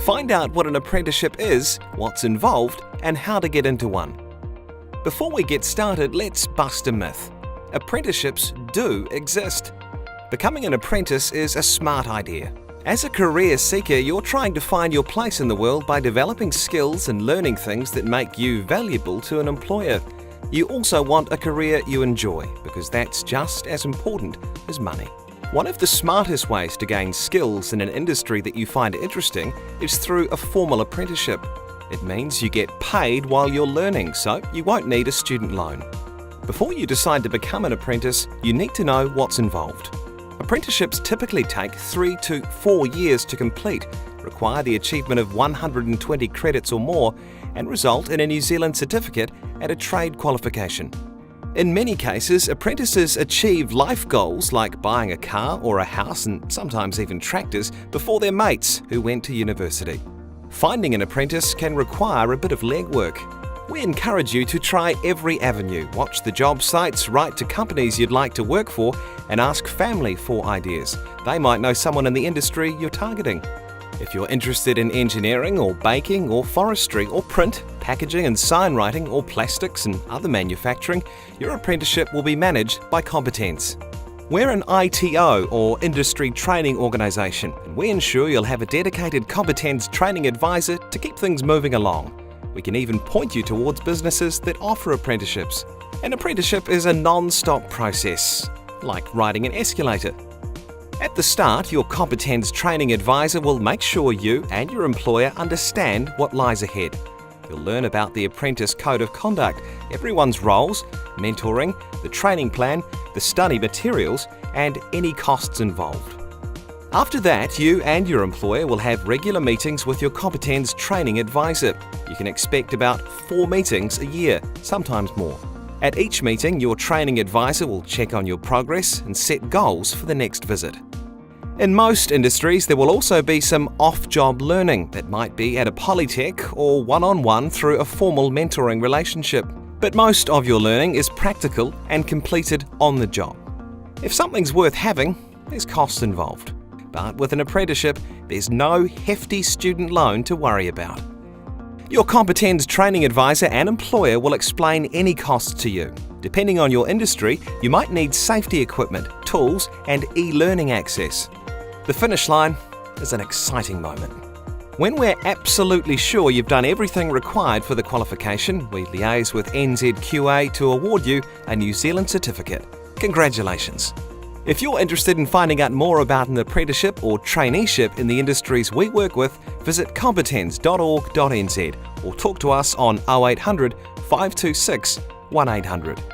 Find out what an apprenticeship is, what's involved, and how to get into one. Before we get started, let's bust a myth. Apprenticeships do exist. Becoming an apprentice is a smart idea. As a career seeker, you're trying to find your place in the world by developing skills and learning things that make you valuable to an employer. You also want a career you enjoy, because that's just as important as money. One of the smartest ways to gain skills in an industry that you find interesting is through a formal apprenticeship. It means you get paid while you're learning, so you won't need a student loan. Before you decide to become an apprentice, you need to know what's involved. Apprenticeships typically take 3 to 4 years to complete, require the achievement of 120 credits or more, and result in a New Zealand certificate and a trade qualification. In many cases, apprentices achieve life goals like buying a car or a house, and sometimes even tractors, before their mates who went to university. Finding an apprentice can require a bit of legwork. We encourage you to try every avenue, watch the job sites, write to companies you'd like to work for, and ask family for ideas. They might know someone in the industry you're targeting. If you're interested in engineering or baking or forestry or print, packaging and sign writing or plastics and other manufacturing, your apprenticeship will be managed by Competenz. We're an ITO or industry training organisation, and we ensure you'll have a dedicated Competenz training advisor to keep things moving along. We can even point you towards businesses that offer apprenticeships. An apprenticeship is a non-stop process, like riding an escalator. At the start, your Competenz training advisor will make sure you and your employer understand what lies ahead. You'll learn about the apprentice code of conduct, everyone's roles, mentoring, the training plan, the study materials, and any costs involved. After that, you and your employer will have regular meetings with your Competenz training advisor. You can expect about 4 meetings a year, sometimes more. At each meeting, your training advisor will check on your progress and set goals for the next visit. In most industries, there will also be some off-job learning that might be at a polytech or one-on-one through a formal mentoring relationship. But most of your learning is practical and completed on the job. If something's worth having, there's costs involved. But with an apprenticeship, there's no hefty student loan to worry about. Your Competenz training advisor and employer will explain any costs to you. Depending on your industry, you might need safety equipment, tools, and e-learning access. The finish line is an exciting moment. When we're absolutely sure you've done everything required for the qualification, we liaise with NZQA to award you a New Zealand certificate. Congratulations! If you're interested in finding out more about an apprenticeship or traineeship in the industries we work with, visit competenz.org.nz or talk to us on 0800 526 1800.